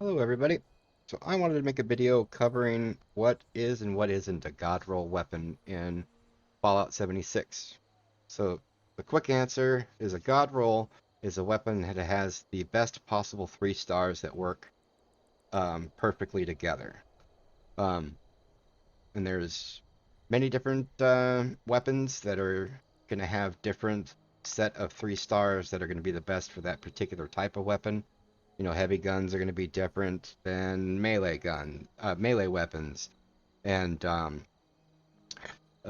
Hello everybody. So I wanted to make a video covering what is and what isn't a God roll weapon in Fallout 76. So the quick answer is a God roll is a weapon that has the best possible 3 stars that work perfectly together. Um, and there's many different weapons that are going to have different set of 3 stars that are going to be the best for that particular type of weapon. Heavy guns are going to be different than melee weapons, and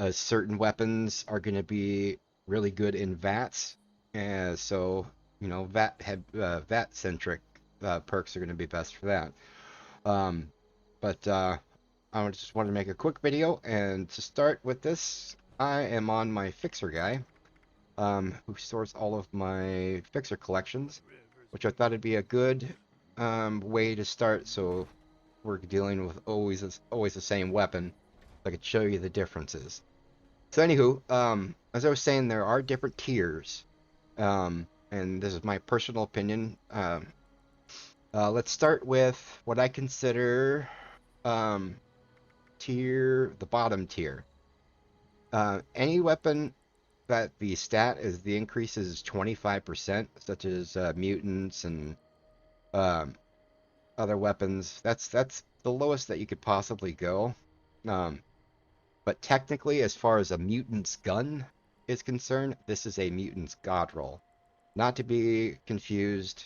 certain weapons are going to be really good in VATs, and so VAT centric perks are going to be best for that. Um, but I just wanted to make a quick video, and to start with this, I am on my Fixer guy, who stores all of my Fixer collections, which I thought would be a good way to start. So we're dealing with always the same weapon. I could show you the differences. So anywho, as I was saying, there are different tiers, and this is my personal opinion. Let's start with what I consider um, the bottom tier. Any weapon that the stat is the increase is 25%, such as mutants and um, other weapons. That's the lowest that you could possibly go. Um, but technically, as far as a mutant's gun is concerned, this is a mutant's god roll, not to be confused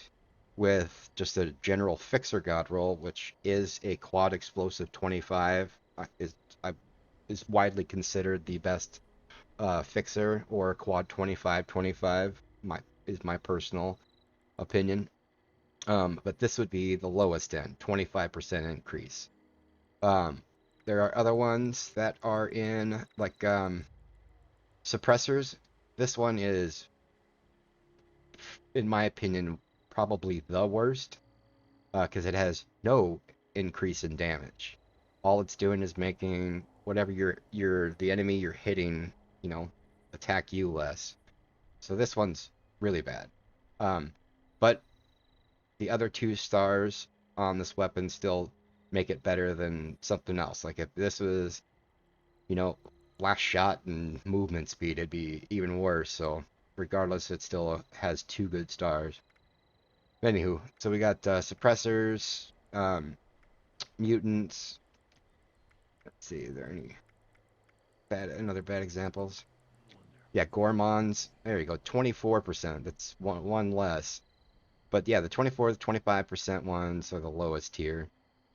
with just a general fixer god roll, which is a quad explosive 25. Uh, is widely considered the best fixer, or quad 25-25. My personal opinion. But this would be the lowest end, 25% increase. Um, there are other ones that are in like suppressors. This one is, in my opinion, probably the worst because it has no increase in damage. All it's doing is making whatever the enemy you're hitting, you know, attack you less. So this one's really bad. Um, but the other 2 stars on this weapon still make it better than something else. Like if this was, you know, last shot and movement speed, it'd be even worse. So regardless, it still has 2 good stars. Anywho, so we got suppressors, mutants. Let's see, are there any another bad examples? Yeah, Gormons. There you go, 24%. That's one less. But yeah, the 24, the 25% ones are the lowest tier.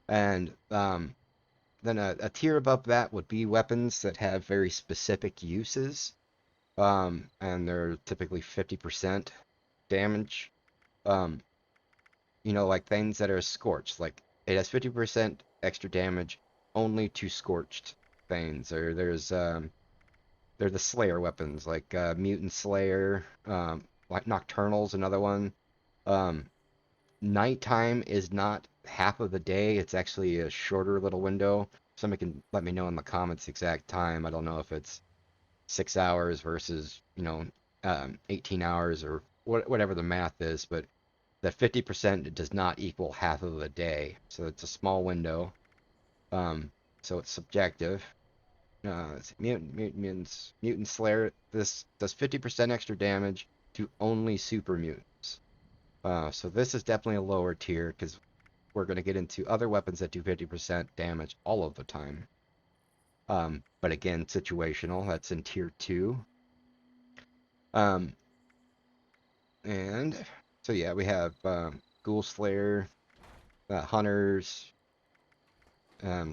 And then a tier above that would be weapons that have very specific uses. And they're typically 50% damage. Um, like things that are scorched. Like it has 50% extra damage only to scorched things. Or they're the Slayer weapons, like Mutant Slayer, like Nocturnal's another one. Um, Nighttime is not half of the day. It's actually a shorter little window. Somebody can let me know in the comments the exact time. I don't know if it's 6 hours versus 18 hours or whatever the math is, but the 50% does not equal half of a day, so it's a small window. Um, so it's subjective. Mutant Slayer. This does 50% extra damage to only super mutants. So this is definitely a lower tier because we're going to get into other weapons that do 50% damage all of the time. But again, situational. That's in tier 2. Um, and so yeah, we have Ghoul Slayer, Hunters,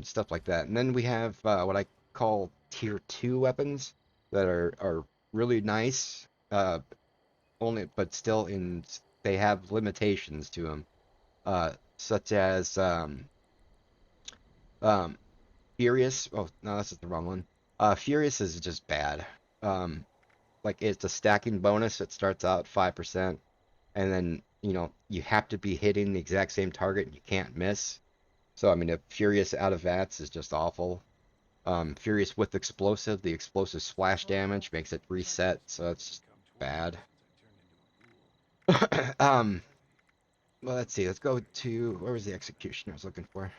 stuff like that. And then we have what I call tier 2 weapons that are really nice, only but still they have limitations to them, such as um, Furious. Oh no, that's just the wrong one. Furious is just bad. Um, like it's a stacking bonus. It starts out 5%, and then you have to be hitting the exact same target. And you can't miss. So I mean, if Furious out of VATS is just awful. Furious with explosive, the explosive splash damage makes it reset, so it's just bad. um, Well, let's see. Let's go to where was the execution I was looking for?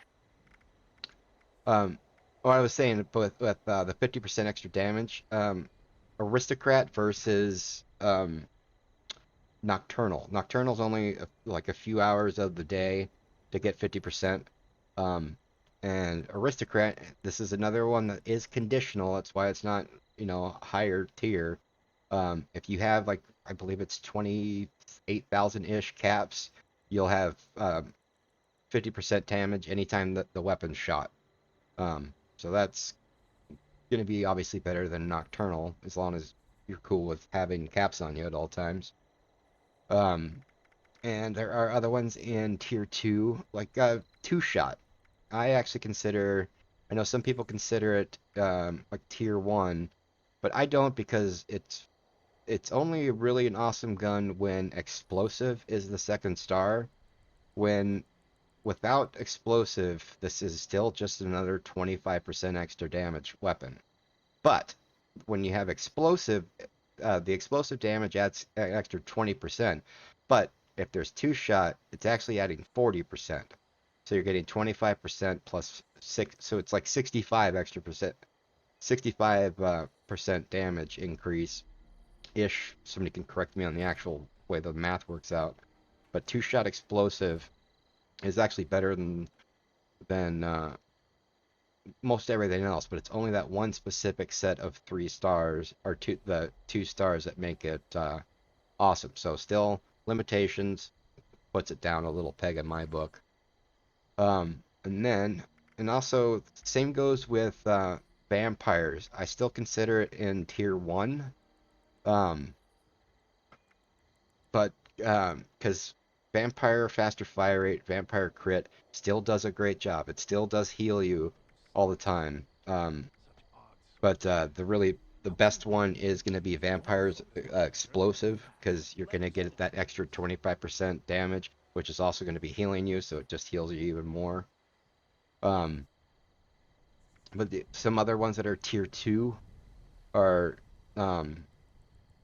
Um, what I was saying with the 50% extra damage, aristocrat versus nocturnal. Nocturnal's only like a few hours of the day to get 50%. Um, and aristocrat, this is another one that is conditional. That's why it's not, higher tier. If you have like, I believe it's 28,000-ish caps, you'll have 50% damage anytime that the weapon's shot. So that's going to be obviously better than nocturnal as long as you're cool with having caps on you at all times. Um, and there are other ones in tier two, like two shot. I actually consider, I know some people consider it like tier one, but I don't because it's only really an awesome gun when explosive is the second star. When without explosive, this is still just another 25% extra damage weapon. But when you have explosive, the explosive damage adds an extra 20%. But if there's two shot, it's actually adding 40%. So you're getting 25% plus six, so it's like 65 extra percent, 65 percent damage increase ish. Somebody can correct me on the actual way the math works out. But two shot explosive is actually better than most everything else, but it's only that one specific set of 3 stars or the 2 stars that make it awesome. So still limitations, puts it down a little peg in my book. And also same goes with vampires. I still consider it in tier one, um, but because vampire faster fire rate, vampire crit still does a great job. It still does heal you all the time. But the best one is going to be Vampire's Explosive because you're going to get that extra 25% damage, which is also going to be healing you, so it just heals you even more. Um, but some other ones that are tier two are um,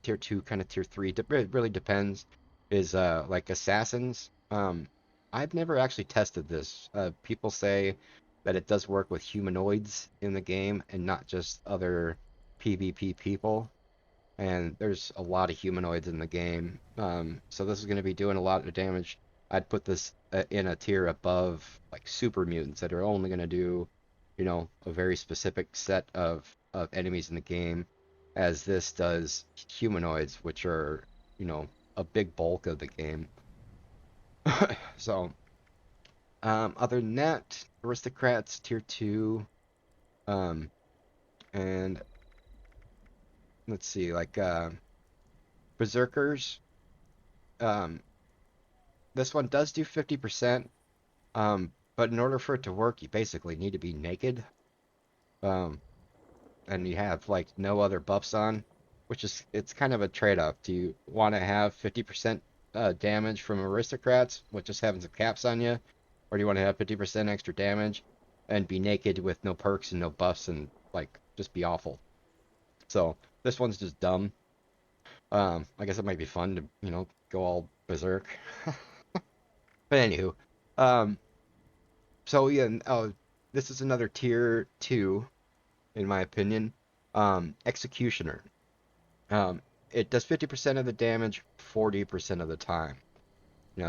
tier two, kind of tier three. It really depends. Is like assassins. I've never actually tested this. People say that it does work with humanoids in the game and not just other PvP people. And there's a lot of humanoids in the game. So this is going to be doing a lot of damage. I'd put this in a tier above like super mutants that are only going to do, a very specific set of enemies in the game, as this does humanoids, which are, a big bulk of the game. So, other than that, aristocrats tier two, um, and let's see, like berserkers. Um, this one does do 50%, but in order for it to work, you basically need to be naked, um, and you have like no other buffs on, which is it's kind of a trade-off. Do you want to have 50% damage from aristocrats with just having some caps on you, or do you want to have 50% extra damage and be naked with no perks and no buffs and like just be awful? So this one's just dumb. I guess it might be fun to, go all berserk. But anywho, um, so yeah, this is another tier two, in my opinion. Executioner. Um, it does 50% of the damage 40% of the time.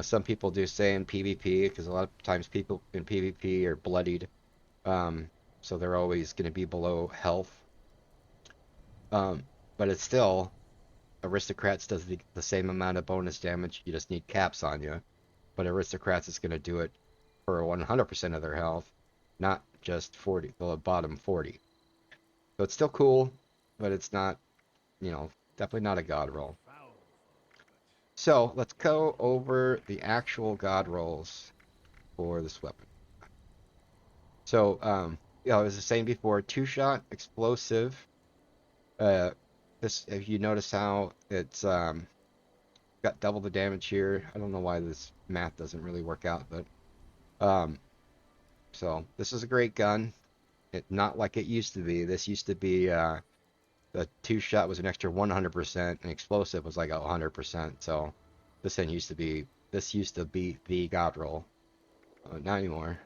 Some people do say in PvP, because a lot of times people in PvP are bloodied, um, so they're always going to be below health. Um, but it's still, Aristocrats does the same amount of bonus damage, you just need caps on you. But Aristocrats is going to do it for 100% of their health, not just 40, the bottom 40. So it's still cool, but it's not, definitely not a god roll. So let's go over the actual god rolls for this weapon. So, I was saying before, two shot explosive. Uh, this, if you notice how it's got double the damage here. I don't know why this math doesn't really work out, but um, so this is a great gun. Not like it used to be. This used to be the two shot was an extra 100%, and explosive was like 100%. So this thing used to be this used to be the god roll. Not anymore.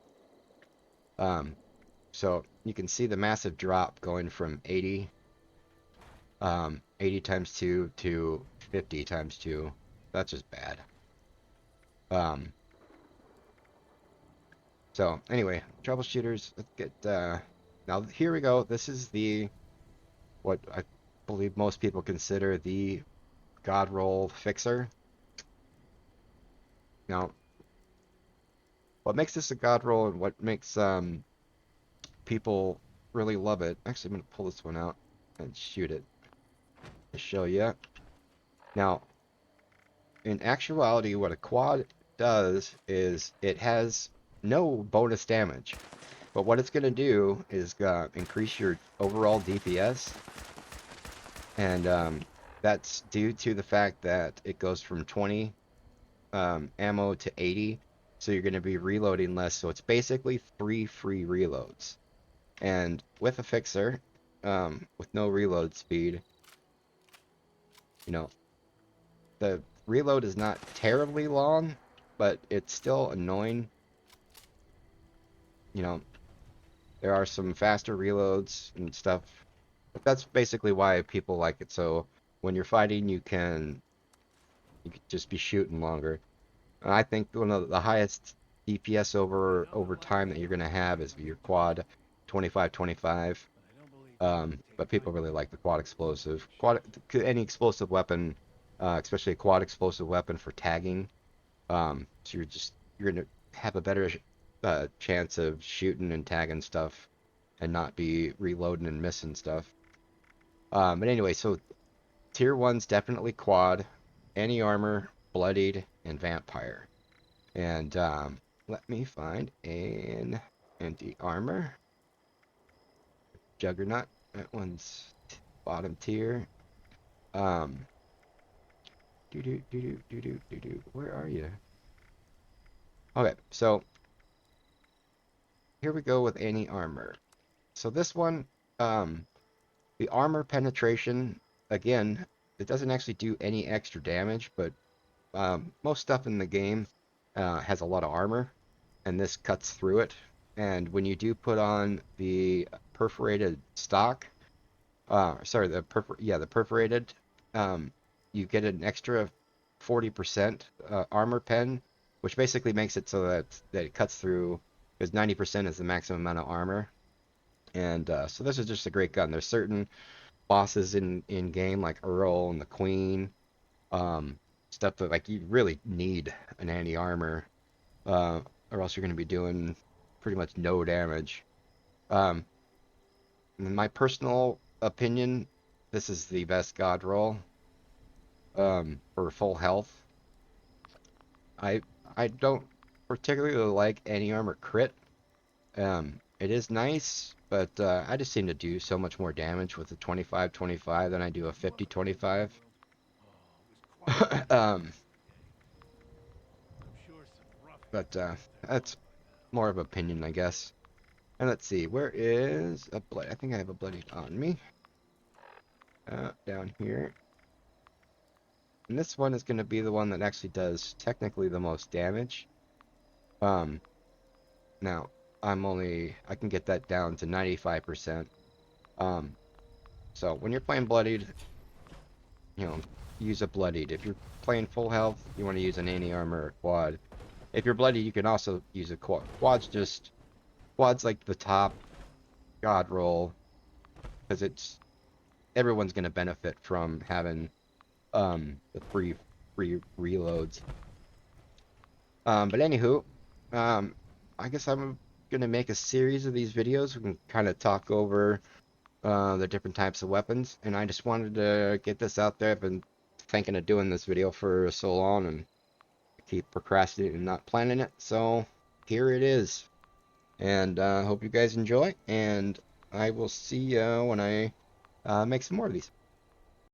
So you can see the massive drop going from 80 times 2 to 50 times 2. That's just bad. So anyway, troubleshooters, let's get, now here we go. This is what I believe most people consider the god roll fixer. Now, what makes this a god roll and what makes people really love it, actually I'm going to pull this one out and shoot it to show you. Now, in actuality, what a quad does is it has no bonus damage, but what it's going to do is increase your overall DPS, and that's due to the fact that it goes from 20 ammo to 80, so you're going to be reloading less, so it's basically 3 free reloads. And with a fixer, with no reload speed, you know, the reload is not terribly long, but it's still annoying. You know, there are some faster reloads and stuff, but that's basically why people like it. So when you're fighting, you can just be shooting longer. And I think one of the highest DPS over time that you're gonna have is your quad 25-25. But people really like the quad explosive. Any explosive weapon, especially a quad explosive weapon for tagging. So you're gonna have a better chance of shooting and tagging stuff, and not be reloading and missing stuff. But anyway, so tier one's definitely quad, any armor, bloodied, and vampire. And let me find an anti-armor. Juggernaut. That one's bottom tier. Um, Where are you? Okay, so here we go with any armor. So this one, the armor penetration, again, it doesn't actually do any extra damage, but most stuff in the game has a lot of armor, and this cuts through it. And when you do put on the perforated stock, sorry, the perforated, you get an extra 40% armor pen, which basically makes it so that it cuts through, because 90% is the maximum amount of armor. And so this is just a great gun. There's certain bosses in game like Earl and the Queen, stuff that like you really need an anti-armor, or else you're going to be doing pretty much no damage. In my personal opinion, this is the best god roll for full health. I don't particularly like anti-armor crit. It is nice, but I just seem to do so much more damage with a 25-25 than I do a 50-25. um, but that's more of opinion, I guess. And let's see, where is a blood? I think I have a bloody on me. Down here. And this one is going to be the one that actually does technically the most damage. Now, I can get that down to 95%. So when you're playing bloodied, use a bloodied. If you're playing full health, you want to use an anti-armor or quad. If you're bloodied, you can also use a quad. Quad's like the top god roll, because everyone's going to benefit from having the free reloads. But anywho, I guess I'm gonna make a series of these videos. We can kind of talk over the different types of weapons, and I just wanted to get this out there. I've been thinking of doing this video for so long, and keep procrastinating and not planning it, so here it is. And hope you guys enjoy, and I will see you when I make some more of these.